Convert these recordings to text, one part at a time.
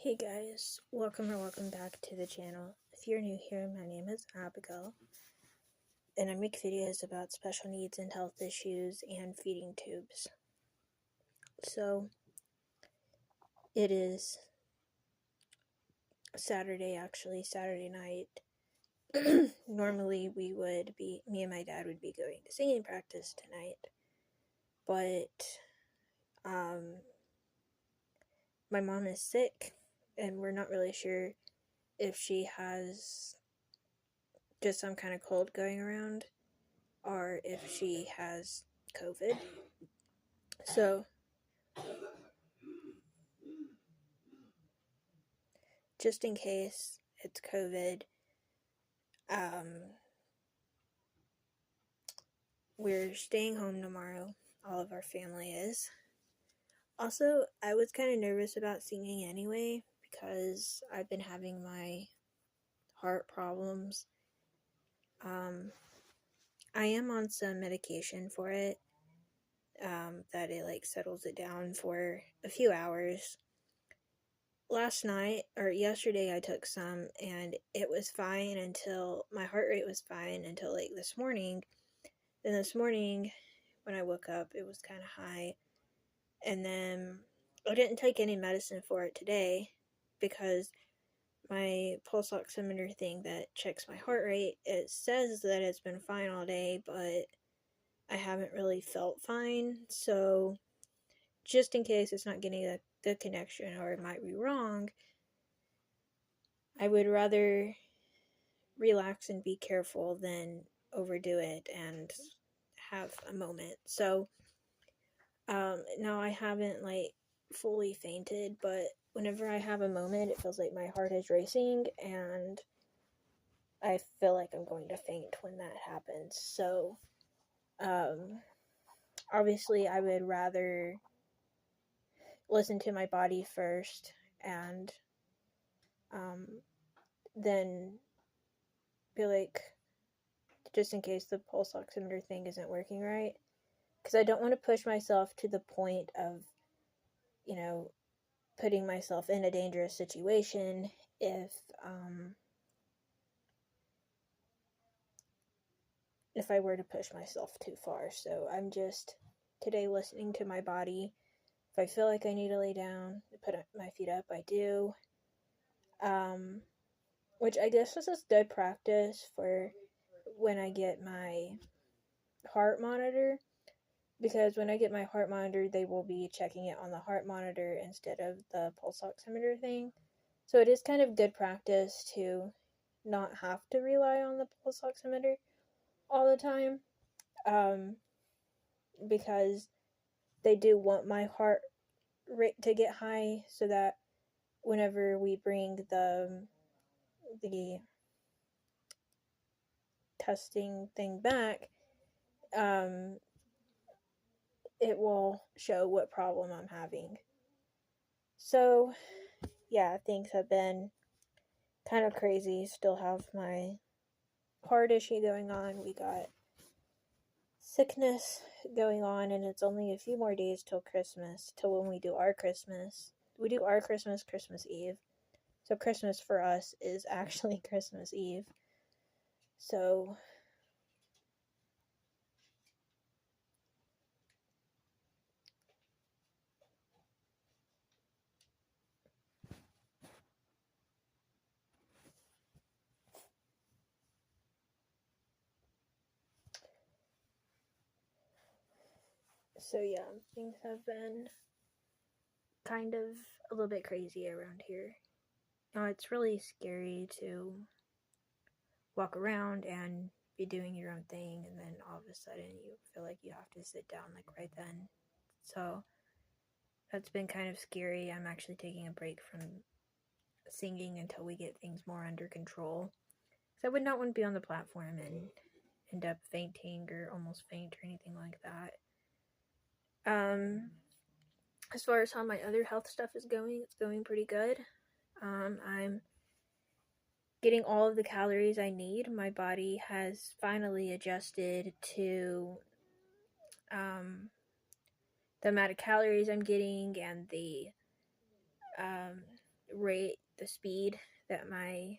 Hey guys, welcome back to the channel. If you're new here, my name is Abigail, and I make videos about special needs and health issues and feeding tubes. So, it is Saturday night. Normally me and my dad would be going to singing practice tonight, but, my mom is sick, and we're not really sure if she has just some kind of cold going around or if she has COVID. So, just in case it's COVID, we're staying home tomorrow. All of our family is. Also, I was kind of nervous about singing anyway because I've been having my heart problems. I am on some medication for it, that it settles it down for a few hours. Yesterday I took some and it was fine until my heart rate was fine until this morning. Then this morning when I woke up it was kind of high, and then I didn't take any medicine for it today because my pulse oximeter thing that checks my heart rate, it says that it's been fine all day, but I haven't really felt fine. So just in case it's not getting the connection or it might be wrong, I would rather relax and be careful than overdo it and have a moment. So, now I haven't fully fainted, but whenever I have a moment, it feels like my heart is racing and I feel like I'm going to faint when that happens. So, obviously, I would rather listen to my body first and then be like, just in case the pulse oximeter thing isn't working right, because I don't want to push myself to the point of, putting myself in a dangerous situation if I were to push myself too far. So I'm just today listening to my body. If I feel like I need to lay down, put my feet up, I do. Which I guess this is good practice for when I get my heart monitor, because when I get my heart monitor, they will be checking it on the heart monitor instead of the pulse oximeter thing. So it is kind of good practice to not have to rely on the pulse oximeter all the time, because they do want my heart rate to get high so that whenever we bring the testing thing back, it will show what problem I'm having. So, yeah, things have been kind of crazy. Still have my heart issue going on. We got sickness going on, and it's only a few more days till Christmas, till when we do our Christmas. We do our Christmas Eve. So Christmas for us is actually Christmas Eve. So yeah, things have been kind of a little bit crazy around here. It's really scary to walk around and be doing your own thing, and then all of a sudden you feel like you have to sit down right then. So that's been kind of scary. I'm actually taking a break from singing until we get things more under control. So I would not want to be on the platform and end up fainting or almost faint or anything like that. As far as how my other health stuff is going, it's going pretty good. I'm getting all of the calories I need. My body has finally adjusted to the amount of calories I'm getting and the rate, the speed that my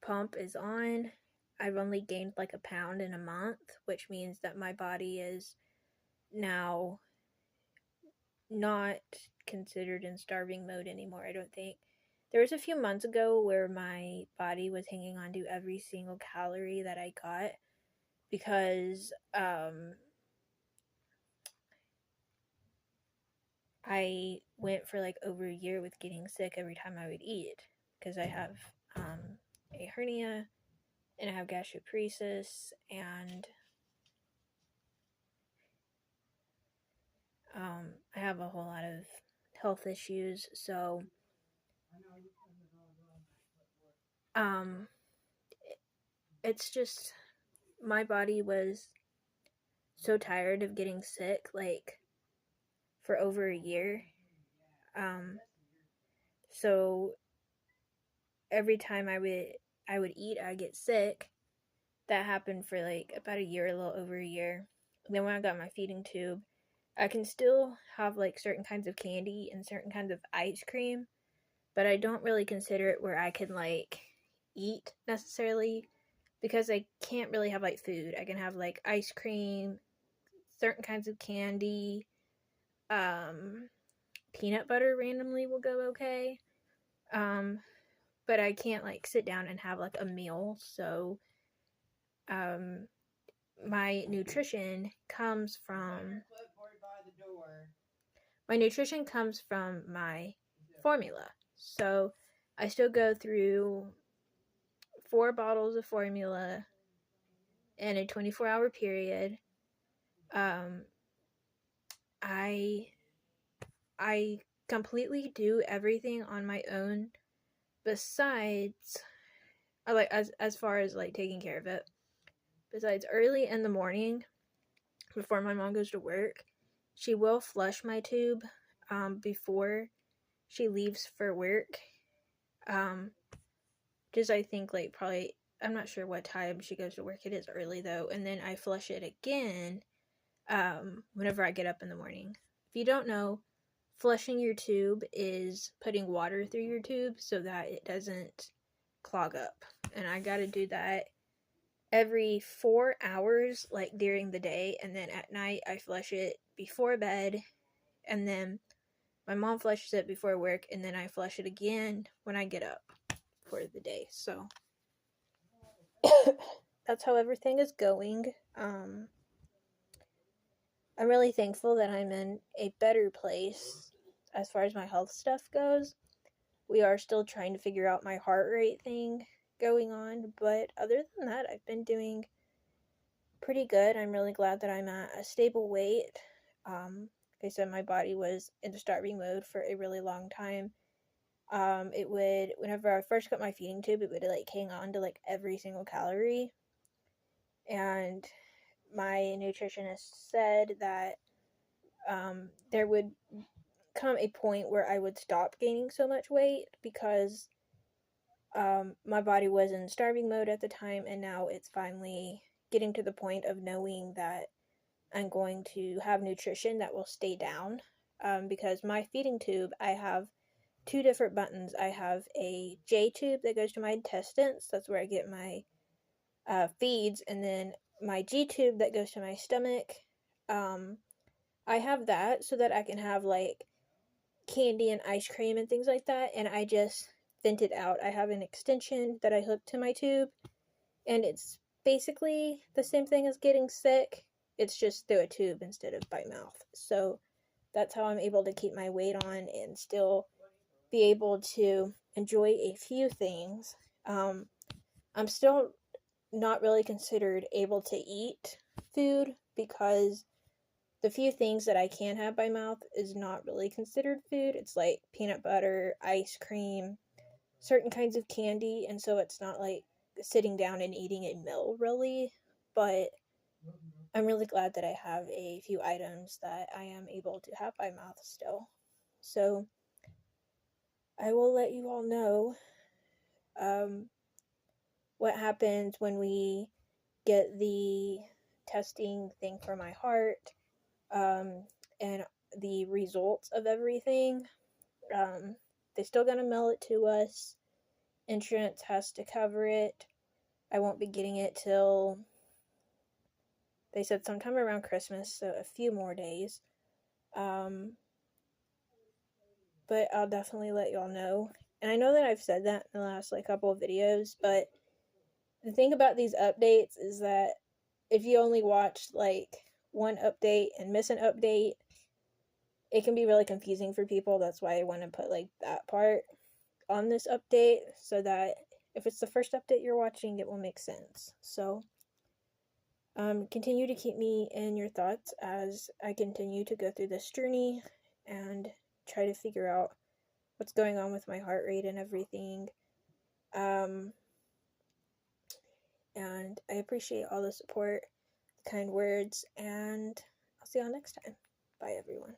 pump is on. I've only gained like a pound in a month, which means that my body is now not considered in starving mode anymore, I don't think. There was a few months ago where my body was hanging on to every single calorie that I got because I went for like over a year with getting sick every time I would eat because I have a hernia and I have gastroparesis and I have a whole lot of health issues. So it's just my body was so tired of getting sick like for over a year. So every time I would eat, I get sick. That happened for like about a year, a little over a year. And then when I got my feeding tube, I can still have like certain kinds of candy and certain kinds of ice cream, but I don't really consider it where I can like eat necessarily because I can't really have like food. I can have like ice cream, certain kinds of candy, peanut butter randomly will go okay. But I can't like sit down and have like a meal. So my nutrition comes from my formula. So I still go through 4 bottles of formula in a 24-hour period. I completely do everything on my own besides like as far as like taking care of it. Besides early in the morning before my mom goes to work, she will flush my tube before she leaves for work. Just I think like probably I'm not sure what time she goes to work. It is early though, and then I flush it again whenever I get up in the morning. If you don't know, flushing your tube is putting water through your tube so that it doesn't clog up. And I gotta do that every 4 hours, like during the day, and then at night I flush it before bed, and then my mom flushes it before work, and then I flush it again when I get up for the day. So that's how everything is going. I'm really thankful that I'm in a better place as far as my health stuff goes. We are still trying to figure out my heart rate thing going on, but other than that, I've been doing pretty good. I'm really glad that I'm at a stable weight. Like I said, my body was in starving mode for a really long time. It would, whenever I first got my feeding tube, it would like hang on to like every single calorie. And my nutritionist said that there would come a point where I would stop gaining so much weight because my body was in starving mode at the time, and now it's finally getting to the point of knowing that I'm going to have nutrition that will stay down. Because my feeding tube, I have 2 different buttons. I have a J tube that goes to my intestines, that's where I get my feeds, and then my G tube that goes to my stomach. I have that so that I can have like candy and ice cream and things like that, and I just vent it out. I have an extension that I hook to my tube, and it's basically the same thing as getting sick. It's just through a tube instead of by mouth. So that's how I'm able to keep my weight on and still be able to enjoy a few things. I'm still not really considered able to eat food because the few things that I can have by mouth is not really considered food. It's like peanut butter, ice cream, certain kinds of candy, and so it's not like sitting down and eating a meal really. But I'm really glad that I have a few items that I am able to have by mouth still. So I will let you all know what happens when we get the testing thing for my heart and the results of everything. They're still gonna mail it to us. Insurance has to cover it. I won't be getting it till, they said, sometime around Christmas, so a few more days. But I'll definitely let y'all know. And I know that I've said that in the last couple of videos, but the thing about these updates is that if you only watch one update and miss an update, it can be really confusing for people. That's why I want to put that part on this update, so that if it's the first update you're watching, it will make sense. So continue to keep me in your thoughts as I continue to go through this journey and try to figure out what's going on with my heart rate and everything. And I appreciate all the support, the kind words, and I'll see y'all next time. Bye, everyone.